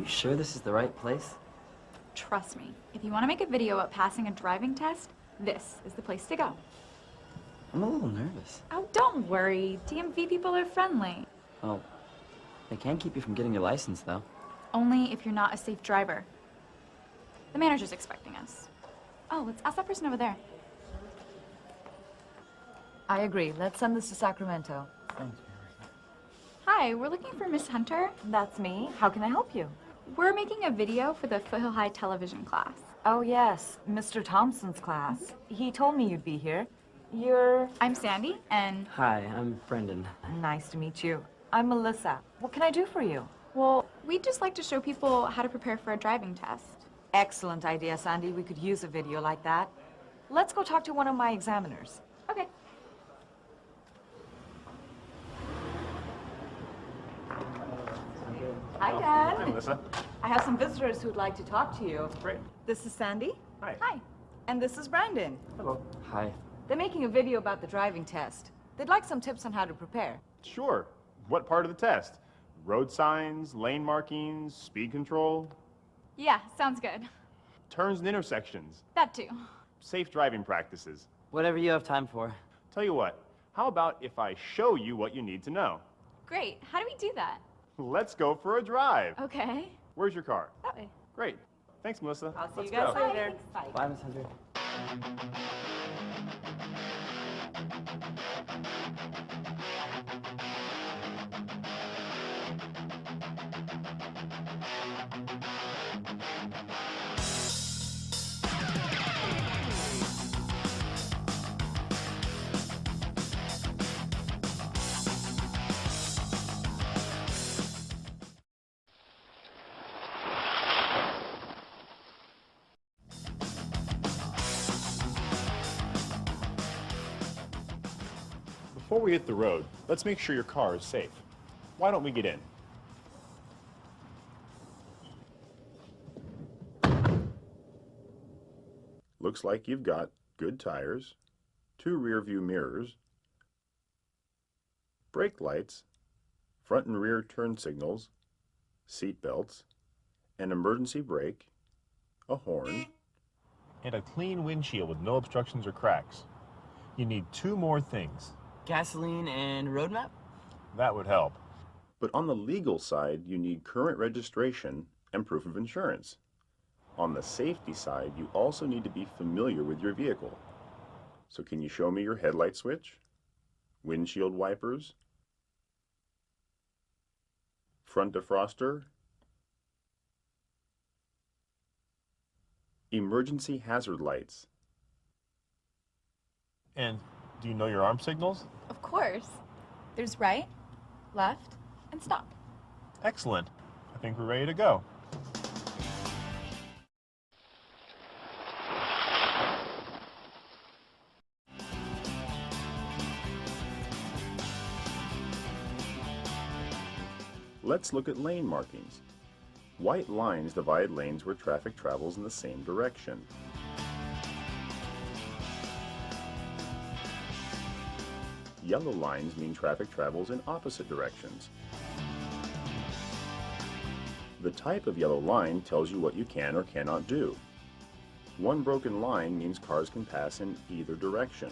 You sure this is the right place? Trust me, if you want to make a video about passing a driving test, this is the place to go. I'm a little nervous. Oh, don't worry. DMV people are friendly. Well, they can't keep you from getting your license, though. Only if you're not a safe driver. The manager's expecting us. Oh, let's ask that person over there. I agree. Let's send this to Sacramento. Thanks, Hi, we're looking for Miss Hunter. That's me. How can I help you? We're making a video for the Foothill High television class. Oh, yes. Mr. Thompson's class. He told me you'd be here. I'm Sandy, and... Hi, I'm Brendan. Nice to meet you. I'm Melissa. What can I do for you? well, we'd just like to show people how to prepare for a driving test. Excellent idea, Sandy. We could use a video like that. Let's go talk to one of my examiners. Okay. Hi, Dad. Hi, Melissa. I have some visitors who'd like to talk to you. Great. This is Sandy. Hi. Hi. And this is Brandon. Hello. Hi. They're making a video about the driving test. They'd like some tips on how to prepare. Sure. What part of the test? Road signs, lane markings, speed control, Yeah, sounds good. turns and intersections, That too. safe driving practices. Whatever you have time for. Tell you what, how about if I show you what you need to know? Great. How do we do that? Let's go for a drive. Okay. Where's your car? That way. Great. Thanks, Melissa. I'll see Let's you guys go. later. Bye. Bye, Miss Hunter. Before we hit the road, let's make sure your car is safe. Why don't we get in? Looks like you've got good tires, 2 rear view mirrors, brake lights, front and rear turn signals, seat belts, an emergency brake, a horn, and a clean windshield with no obstructions or cracks. You need 2 more things. Gasoline and road map? That would help. But on the legal side, you need current registration and proof of insurance. On the safety side, you also need to be familiar with your vehicle. So can you show me your headlight switch, windshield wipers, front defroster, emergency hazard lights? And do you know your arm signals? Of course. There's right, left, and stop. Excellent. I think we're ready to go. Let's look at lane markings. White lines divide lanes where traffic travels in the same direction. Yellow lines mean traffic travels in opposite directions. The type of yellow line tells you what you can or cannot do. One broken line means cars can pass in either direction.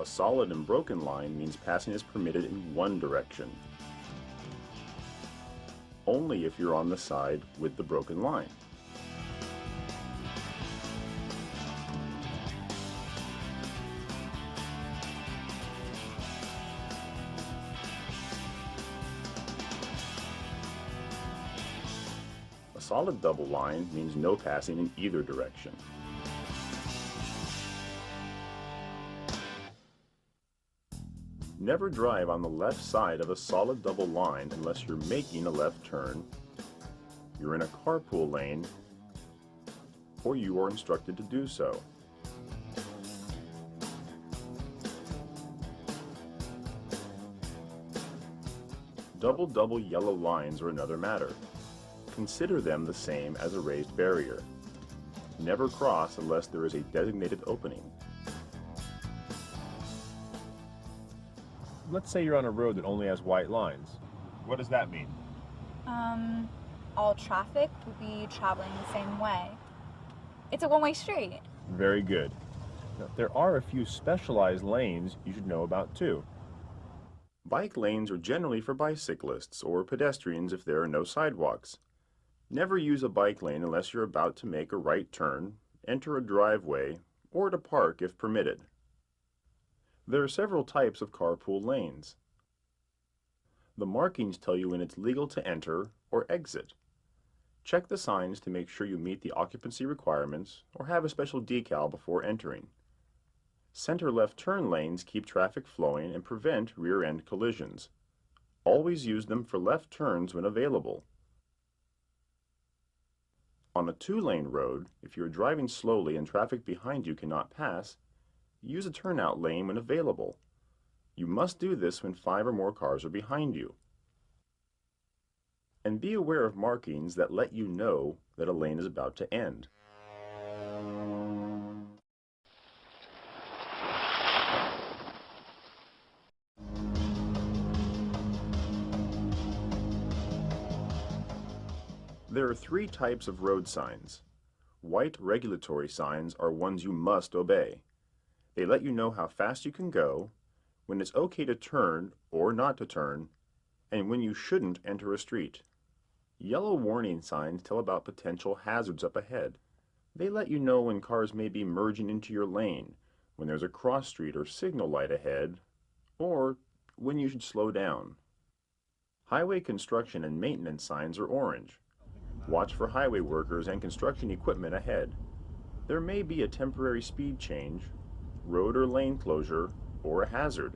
A solid and broken line means passing is permitted in one direction. Only if you're on the side with the broken line. A solid double line means no passing in either direction. Never drive on the left side of a solid double line unless you're making a left turn, you're in a carpool lane, or you are instructed to do so. Double yellow lines are another matter. Consider them the same as a raised barrier. Never cross unless there is a designated opening. Let's say you're on a road that only has white lines. What does that mean? All traffic will be traveling the same way. It's a one-way street. Very good. Now, there are a few specialized lanes you should know about too. Bike lanes are generally for bicyclists or pedestrians if there are no sidewalks. Never use a bike lane unless you're about to make a right turn, enter a driveway, or to park if permitted. There are several types of carpool lanes. The markings tell you when it's legal to enter or exit. Check the signs to make sure you meet the occupancy requirements or have a special decal before entering. Center left turn lanes keep traffic flowing and prevent rear-end collisions. Always use them for left turns when available. On a two-lane road, if you're driving slowly and traffic behind you cannot pass, use a turnout lane when available. You must do this when 5 or more cars are behind you. And be aware of markings that let you know that a lane is about to end. There are 3 types of road signs. White regulatory signs are ones you must obey. They let you know how fast you can go, when it's okay to turn or not to turn, and when you shouldn't enter a street. Yellow warning signs tell about potential hazards up ahead. They let you know when cars may be merging into your lane, when there's a cross street or signal light ahead, or when you should slow down. Highway construction and maintenance signs are orange. Watch for highway workers and construction equipment ahead. There may be a temporary speed change, road or lane closure, or a hazard.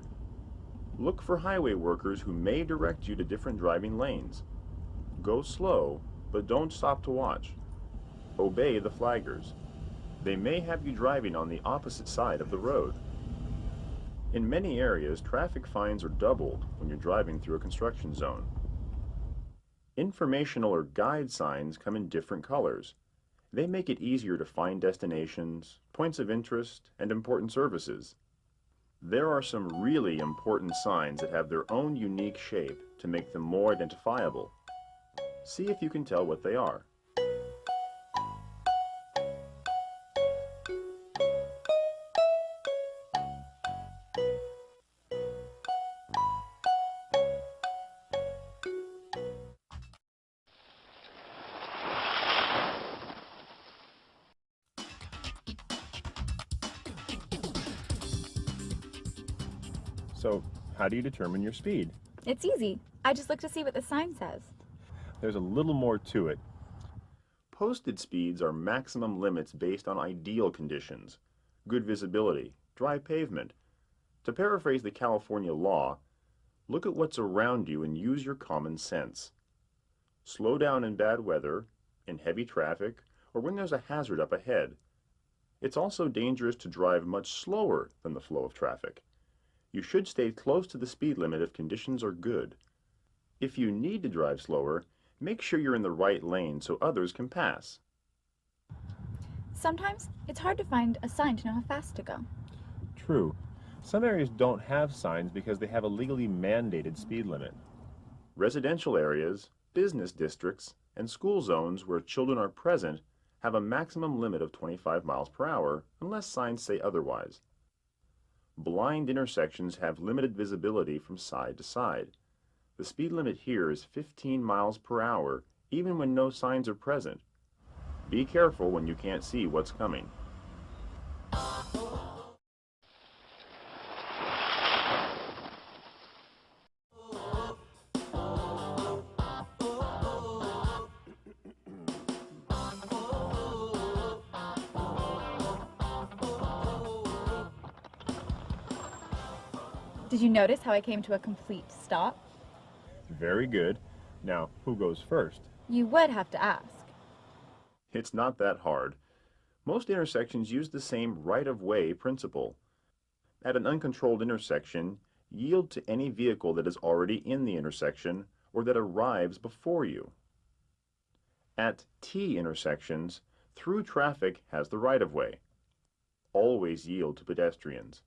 Look for highway workers who may direct you to different driving lanes. Go slow, but don't stop to watch. Obey the flaggers. They may have you driving on the opposite side of the road. In many areas, traffic fines are doubled when you're driving through a construction zone. Informational or guide signs come in different colors. They make it easier to find destinations, points of interest, and important services. There are some really important signs that have their own unique shape to make them more identifiable. See if you can tell what they are. So, how do you determine your speed? It's easy. I just look to see what the sign says. There's a little more to it. Posted speeds are maximum limits based on ideal conditions, good visibility, dry pavement. To paraphrase the California law, look at what's around you and use your common sense. Slow down in bad weather, in heavy traffic, or when there's a hazard up ahead. It's also dangerous to drive much slower than the flow of traffic. You should stay close to the speed limit if conditions are good. If you need to drive slower, make sure you're in the right lane so others can pass. Sometimes it's hard to find a sign to know how fast to go. True. Some areas don't have signs because they have a legally mandated speed limit. Residential areas, business districts, and school zones where children are present have a maximum limit of 25 miles per hour unless signs say otherwise. Blind intersections have limited visibility from side to side. The speed limit here is 15 miles per hour, even when no signs are present. Be careful when you can't see what's coming. Did you notice how I came to a complete stop? Very good. Now, who goes first? You would have to ask. It's not that hard. Most intersections use the same right-of-way principle. At an uncontrolled intersection, yield to any vehicle that is already in the intersection or that arrives before you. At T intersections, Through traffic has the right-of-way. Always yield to pedestrians.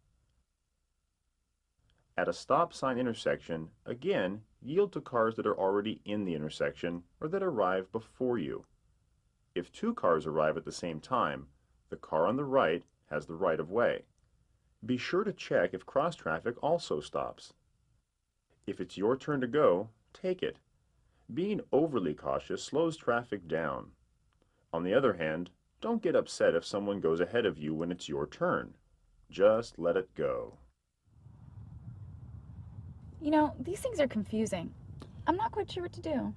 At a stop sign intersection, again, yield to cars that are already in the intersection or that arrive before you. If two cars arrive at the same time, the car on the right has the right-of-way. Be sure to check if cross-traffic also stops. If it's your turn to go, take it. Being overly cautious slows traffic down. On the other hand, don't get upset if someone goes ahead of you when it's your turn. Just let it go. You know, these things are confusing. I'm not quite sure what to do.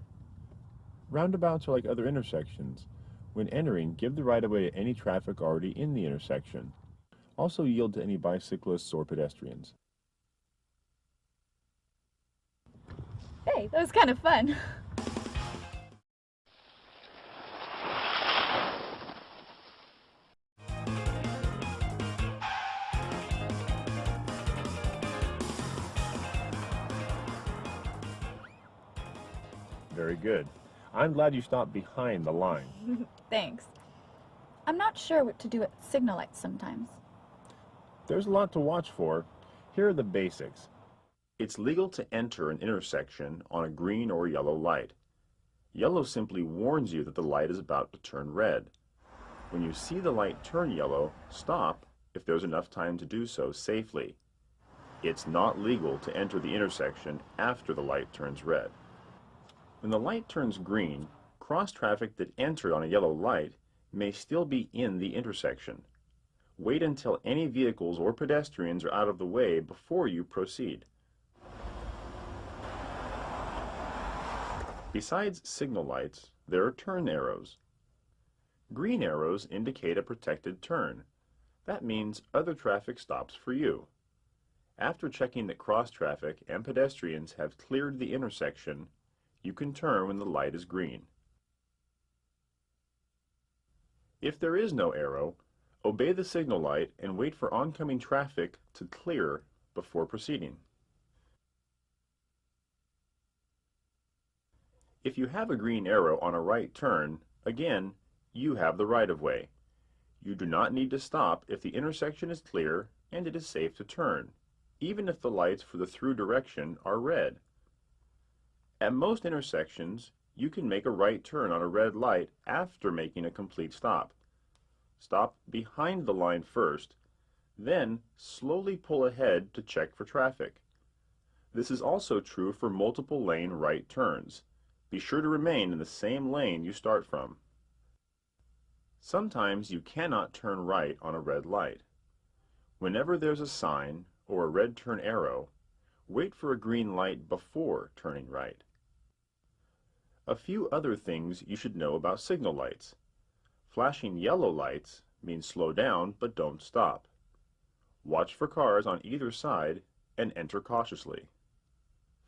Roundabouts are like other intersections. When entering, give the right-of-way to any traffic already in the intersection. Also yield to any bicyclists or pedestrians. Hey, that was kind of fun. Very good. I'm glad you stopped behind the line. Thanks. I'm not sure what to do at signal lights sometimes. There's a lot to watch for. Here are the basics. It's legal to enter an intersection on a green or yellow light. Yellow simply warns you that the light is about to turn red. When you see the light turn yellow, stop if there's enough time to do so safely. It's not legal to enter the intersection after the light turns red. When the light turns green, cross-traffic that entered on a yellow light may still be in the intersection. Wait until any vehicles or pedestrians are out of the way before you proceed. Besides signal lights, there are turn arrows. Green arrows indicate a protected turn. That means other traffic stops for you. After checking that cross-traffic and pedestrians have cleared the intersection, you can turn when the light is green. If there is no arrow, obey the signal light and wait for oncoming traffic to clear before proceeding. If you have a green arrow on a right turn, again, you have the right-of-way. You do not need to stop if the intersection is clear and it is safe to turn, even if the lights for the through direction are red. At most intersections, you can make a right turn on a red light after making a complete stop. Stop behind the line first, then slowly pull ahead to check for traffic. This is also true for multiple lane right turns. Be sure to remain in the same lane you start from. Sometimes you cannot turn right on a red light. Whenever there's a sign or a red turn arrow, wait for a green light before turning right. A few other things you should know about signal lights. Flashing yellow lights means slow down but don't stop. Watch for cars on either side and enter cautiously.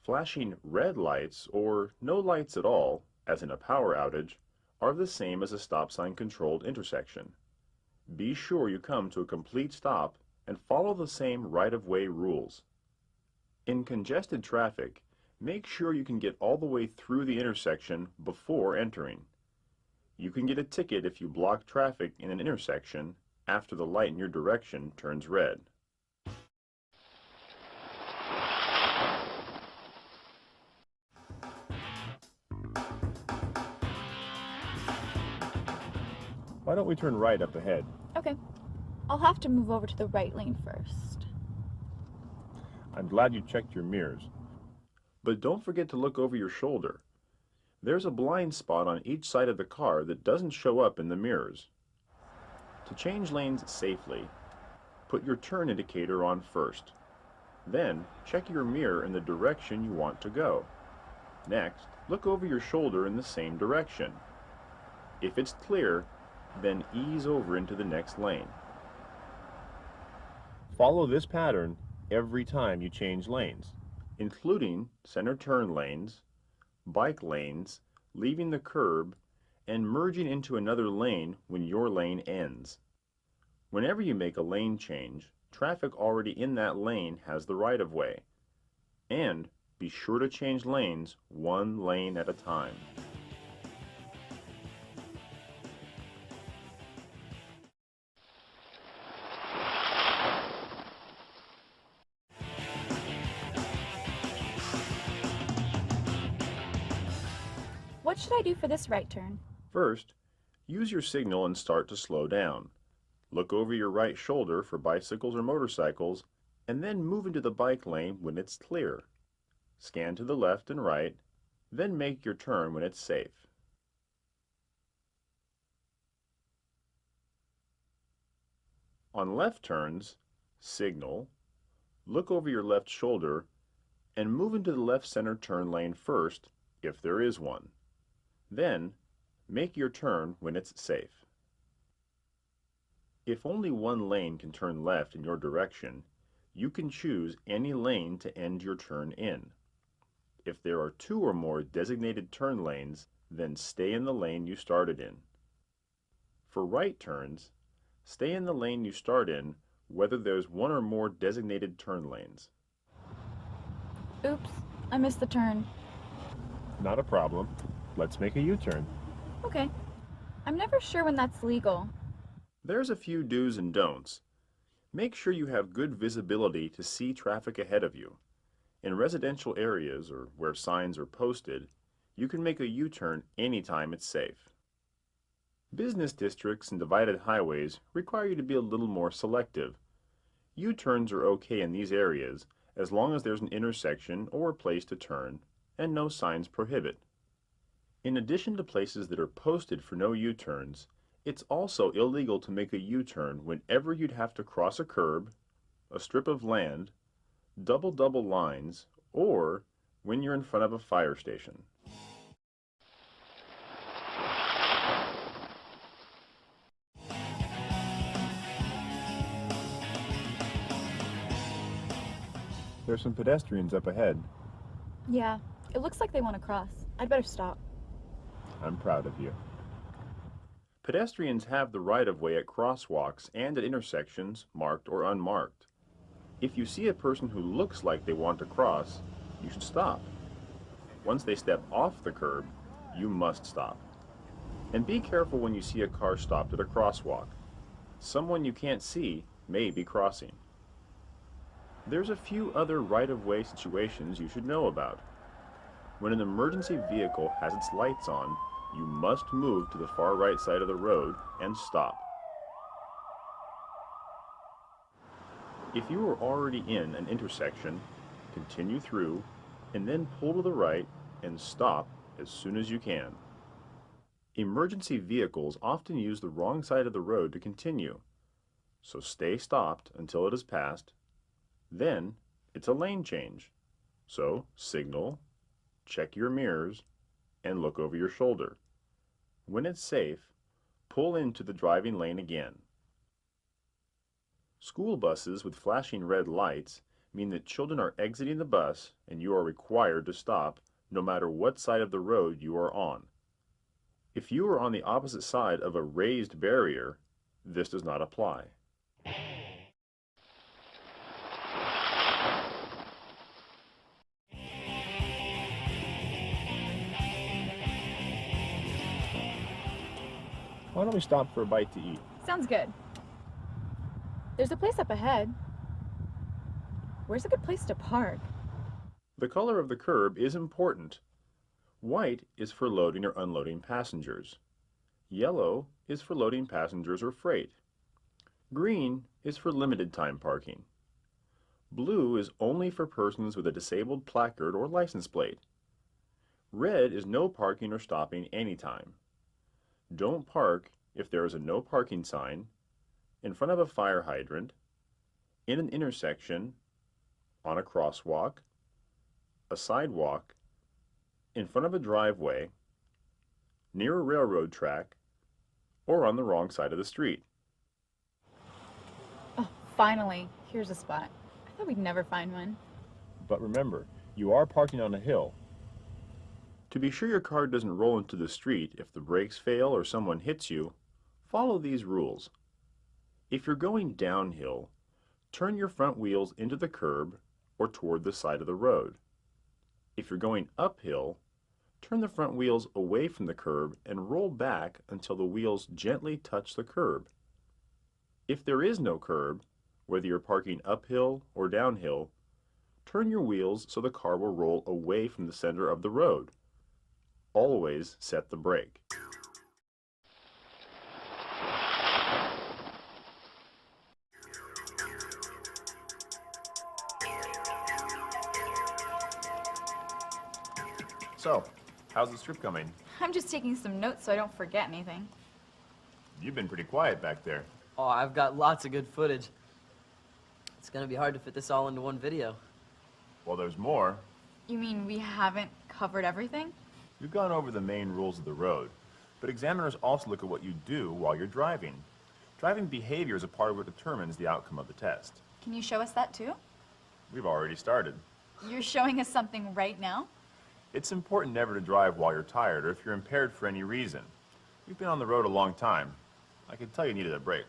Flashing red lights or no lights at all, as in a power outage, are the same as a stop sign controlled intersection. Be sure you come to a complete stop and follow the same right-of-way rules. In congested traffic, make sure you can get all the way through the intersection before entering. You can get a ticket if you block traffic in an intersection after the light in your direction turns red. Why don't we turn right up ahead? Okay. I'll have to move over to the right lane first. I'm glad you checked your mirrors. But don't forget to look over your shoulder. There's a blind spot on each side of the car that doesn't show up in the mirrors. To change lanes safely, put your turn indicator on first. Then, check your mirror in the direction you want to go. Next, look over your shoulder in the same direction. If it's clear, then ease over into the next lane. Follow this pattern every time you change lanes, including center turn lanes, bike lanes, leaving the curb, and merging into another lane when your lane ends. Whenever you make a lane change, traffic already in that lane has the right-of-way. And be sure to change lanes one lane at a time. What should I do for this right turn? First, use your signal and start to slow down. Look over your right shoulder for bicycles or motorcycles, and then move into the bike lane when it's clear. Scan to the left and right, then make your turn when it's safe. On left turns, signal, look over your left shoulder, and move into the left center turn lane first, if there is one. Then, make your turn when it's safe. If only one lane can turn left in your direction, you can choose any lane to end your turn in. If there are 2 or more designated turn lanes, then stay in the lane you started in. For right turns, stay in the lane you start in, whether there's 1 or more designated turn lanes. Oops, I missed the turn. Not a problem. Let's make a U-turn. Okay. I'm never sure when that's legal. There's a few do's and don'ts. Make sure you have good visibility to see traffic ahead of you. In residential areas or where signs are posted, you can make a U-turn anytime it's safe. Business districts and divided highways require you to be a little more selective. U-turns are okay in these areas as long as there's an intersection or a place to turn and no signs prohibit. In addition to places that are posted for no U-turns, it's also illegal to make a U-turn whenever you'd have to cross a curb, a strip of land, double lines, or when you're in front of a fire station. There's some pedestrians up ahead. Yeah, it looks like they want to cross. I'd better stop. I'm proud of you. Pedestrians have the right-of-way at crosswalks and at intersections, marked or unmarked. If you see a person who looks like they want to cross, you should stop. Once they step off the curb, you must stop. And be careful when you see a car stopped at a crosswalk. Someone you can't see may be crossing. There's a few other right-of-way situations you should know about. When an emergency vehicle has its lights on, you must move to the far right side of the road and stop. If you are already in an intersection, continue through and then pull to the right and stop as soon as you can. Emergency vehicles often use the wrong side of the road to continue, so stay stopped until it is passed. Then it's a lane change, so signal, check your mirrors, and look over your shoulder. When it's safe, pull into the driving lane again. School buses with flashing red lights mean that children are exiting the bus and you are required to stop no matter what side of the road you are on. If you are on the opposite side of a raised barrier, this does not apply. Why don't we stop for a bite to eat? Sounds good. There's a place up ahead. Where's a good place to park? The color of the curb is important. White is for loading or unloading passengers. Yellow is for loading passengers or freight. Green is for limited time parking. Blue is only for persons with a disabled placard or license plate. Red is no parking or stopping anytime. Don't park if there is a no parking sign, in front of a fire hydrant, in an intersection, on a crosswalk, a sidewalk, in front of a driveway, near a railroad track, or on the wrong side of the street. Oh, finally. Here's a spot. I thought we'd never find one. But remember, you are parking on a hill. To be sure your car doesn't roll into the street if the brakes fail or someone hits you, follow these rules. If you're going downhill, turn your front wheels into the curb or toward the side of the road. If you're going uphill, turn the front wheels away from the curb and roll back until the wheels gently touch the curb. If there is no curb, whether you're parking uphill or downhill, turn your wheels so the car will roll away from the center of the road. Always set the brake. So, how's the strip coming? I'm just taking some notes so I don't forget anything. You've been pretty quiet back there. Oh, I've got lots of good footage. It's gonna be hard to fit this all into one video. Well, there's more. You mean we haven't covered everything? We've gone over the main rules of the road, but examiners also look at what you do while you're driving. Driving behavior is a part of what determines the outcome of the test. Can you show us that too? We've already started. You're showing us something right now? It's important never to drive while you're tired or if you're impaired for any reason. You've been on the road a long time. I could tell you needed a break.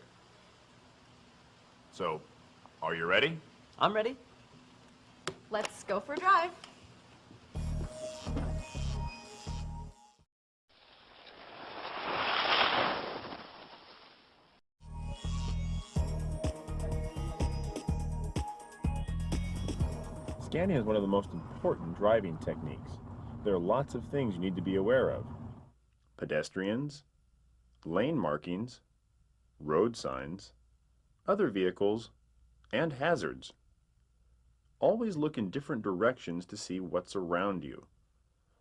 So, are you ready? I'm ready. Let's go for a drive. Scanning is one of the most important driving techniques. There are lots of things you need to be aware of. Pedestrians, lane markings, road signs, other vehicles, and hazards. Always look in different directions to see what's around you.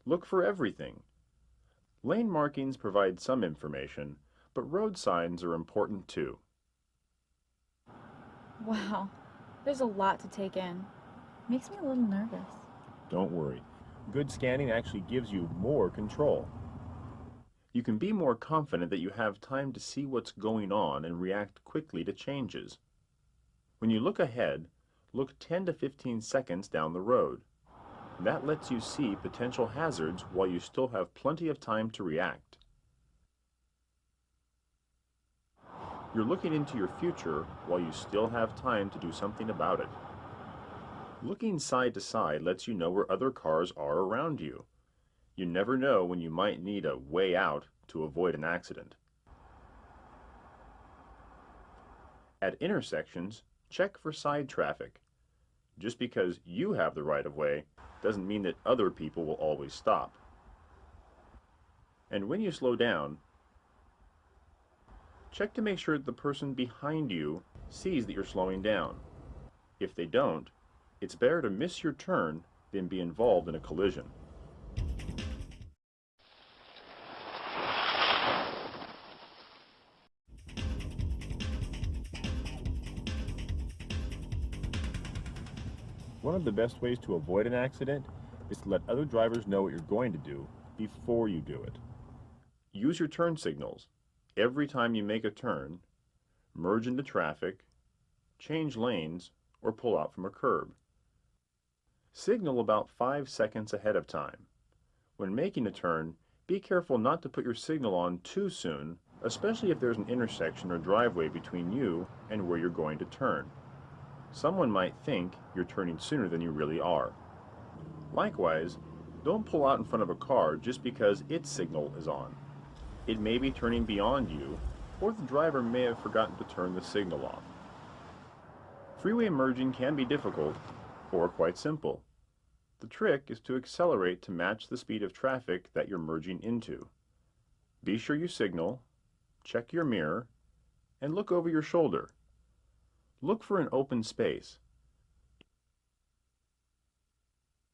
Look for everything. Lane markings provide some information, but road signs are important too. Wow, there's a lot to take in. Makes me a little nervous. Don't worry. Good scanning actually gives you more control. You can be more confident that you have time to see what's going on and react quickly to changes. When you look ahead, look 10 to 15 seconds down the road. That lets you see potential hazards while you still have plenty of time to react. You're looking into your future while you still have time to do something about it. Looking side to side lets you know where other cars are around you. You never know when you might need a way out to avoid an accident. At intersections, check for side traffic. Just because you have the right of way doesn't mean that other people will always stop. And when you slow down, check to make sure that the person behind you sees that you're slowing down. If they don't, it's better to miss your turn than be involved in a collision. One of the best ways to avoid an accident is to let other drivers know what you're going to do before you do it. Use your turn signals. Every time you make a turn, merge into traffic, change lanes, or pull out from a curb. Signal about 5 seconds ahead of time. When making a turn, be careful not to put your signal on too soon, especially if there's an intersection or driveway between you and where you're going to turn. Someone might think you're turning sooner than you really are. Likewise, don't pull out in front of a car just because its signal is on. It may be turning beyond you, or the driver may have forgotten to turn the signal off. Freeway merging can be difficult, or quite simple. The trick is to accelerate to match the speed of traffic that you're merging into. Be sure you signal, check your mirror, and look over your shoulder. Look for an open space.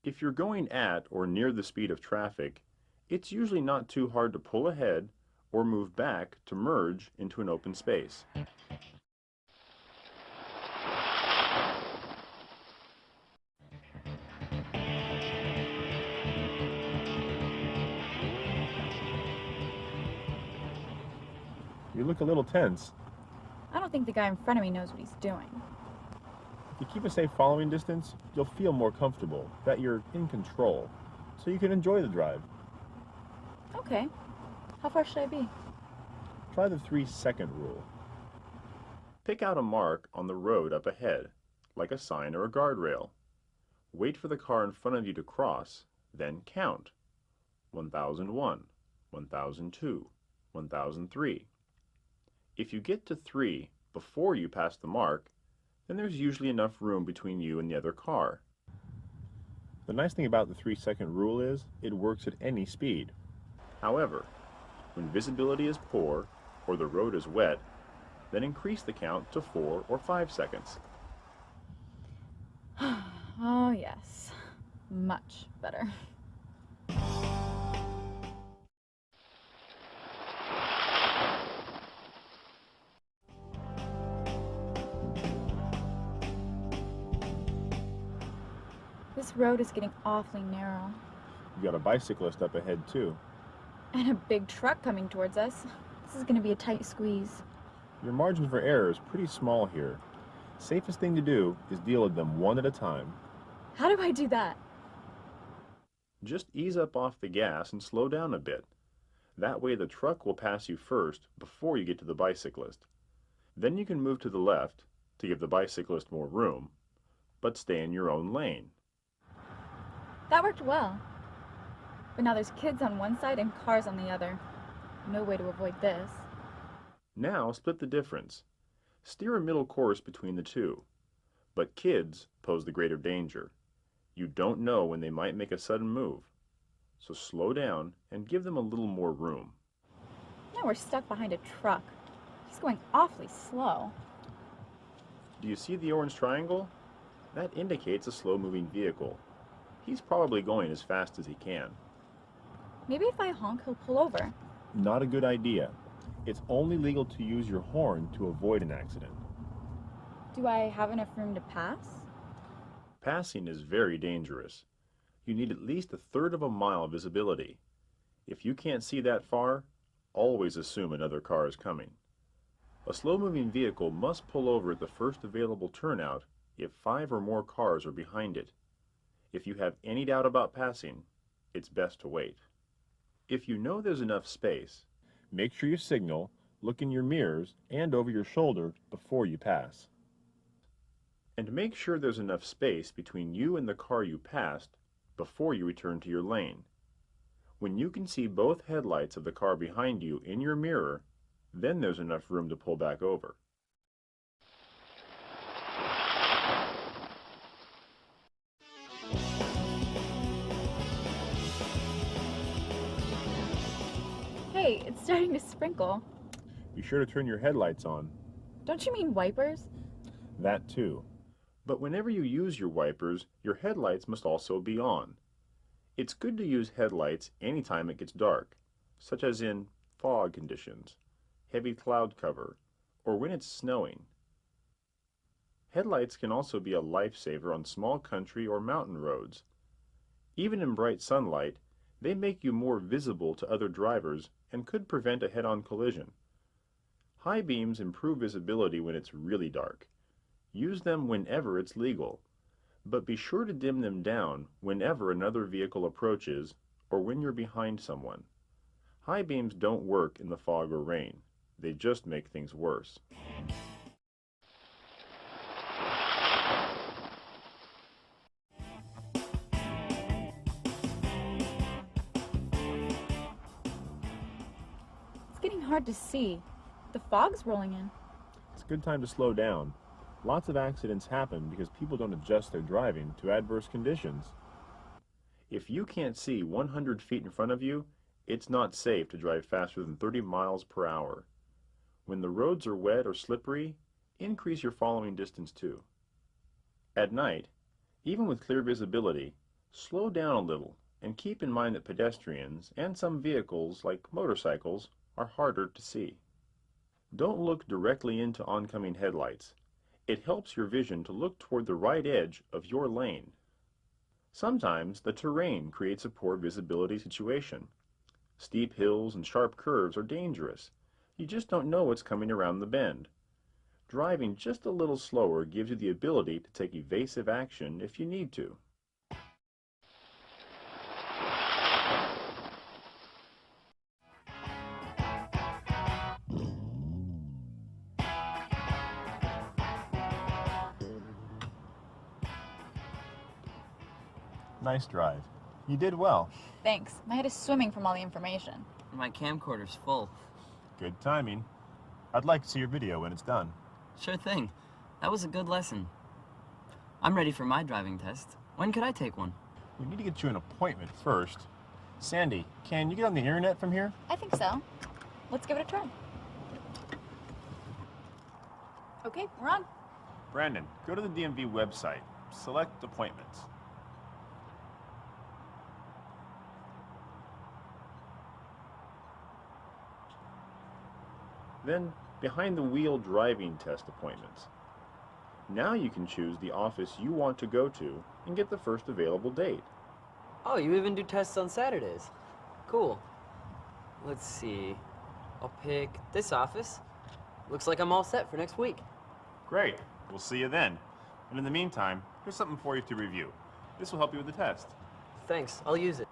If you're going at or near the speed of traffic, it's usually not too hard to pull ahead or move back to merge into an open space. You look a little tense. I don't think the guy in front of me knows what he's doing. If you keep a safe following distance, you'll feel more comfortable, that you're in control, so you can enjoy the drive. Okay. How far should I be? Try the 3-second rule. Pick out a mark on the road up ahead, like a sign or a guardrail. Wait for the car in front of you to cross, then count. 1001, 1002, 1003. If you get to 3 before you pass the mark, then there's usually enough room between you and the other car. The nice thing about the 3-second rule is it works at any speed. However, when visibility is poor or the road is wet, then increase the count to 4 or 5 seconds. Oh, yes. Much better. This road is getting awfully narrow. You got a bicyclist up ahead too. And a big truck coming towards us. This is gonna be a tight squeeze. Your margin for error is pretty small here. Safest thing to do is deal with them one at a time. How do I do that? Just ease up off the gas and slow down a bit. That way the truck will pass you first before you get to the bicyclist. Then you can move to the left to give the bicyclist more room, but stay in your own lane. That worked well. But now there's kids on one side and cars on the other. No way to avoid this. Now split the difference. Steer a middle course between the two. But kids pose the greater danger. You don't know when they might make a sudden move. So slow down and give them a little more room. Now we're stuck behind a truck. He's going awfully slow. Do you see the orange triangle? That indicates a slow-moving vehicle. He's probably going as fast as he can. Maybe if I honk, he'll pull over. Not a good idea. It's only legal to use your horn to avoid an accident. Do I have enough room to pass? Passing is very dangerous. You need at least 1/3 of a mile visibility. If you can't see that far, always assume another car is coming. A slow-moving vehicle must pull over at the first available turnout if 5 or more cars are behind it. If you have any doubt about passing, it's best to wait. If you know there's enough space, make sure you signal, look in your mirrors, and over your shoulder before you pass. And make sure there's enough space between you and the car you passed before you return to your lane. When you can see both headlights of the car behind you in your mirror, then there's enough room to pull back over. Hey, it's starting to sprinkle. Be sure to turn your headlights on. Don't you mean wipers? That too. But whenever you use your wipers, your headlights must also be on. It's good to use headlights anytime it gets dark, such as in fog conditions, heavy cloud cover, or when it's snowing. Headlights can also be a lifesaver on small country or mountain roads. Even in bright sunlight, they make you more visible to other drivers and could prevent a head-on collision. High beams improve visibility when it's really dark. Use them whenever it's legal, but be sure to dim them down whenever another vehicle approaches or when you're behind someone. High beams don't work in the fog or rain. They just make things worse. It's getting hard to see. The fog's rolling in. It's a good time to slow down. Lots of accidents happen because people don't adjust their driving to adverse conditions. If you can't see 100 feet in front of you, it's not safe to drive faster than 30 miles per hour. When the roads are wet or slippery, increase your following distance too. At night, even with clear visibility, slow down a little and keep in mind that pedestrians and some vehicles, like motorcycles, are harder to see. Don't look directly into oncoming headlights. It helps your vision to look toward the right edge of your lane. Sometimes the terrain creates a poor visibility situation. Steep hills and sharp curves are dangerous. You just don't know what's coming around the bend. Driving just a little slower gives you the ability to take evasive action if you need to. Nice drive. You did well. Thanks. My head is swimming from all the information. My camcorder's full. Good timing. I'd like to see your video when it's done. Sure thing. That was a good lesson. I'm ready for my driving test. When could I take one? We need to get you an appointment first. Sandy, can you get on the internet from here? I think so. Let's give it a try. Okay, we're on. Brandon, go to the DMV website. Select appointments. Then, behind the wheel driving test appointments. Now you can choose the office you want to go to and get the first available date. Oh, you even do tests on Saturdays. Cool. Let's see. I'll pick this office. Looks like I'm all set for next week. Great. We'll see you then. And in the meantime, here's something for you to review. This will help you with the test. Thanks, I'll use it.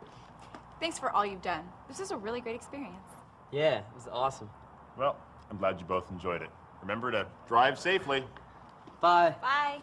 Thanks for all you've done. This is a really great experience. Yeah, it was awesome. Well, I'm glad you both enjoyed it. Remember to drive safely. Bye. Bye.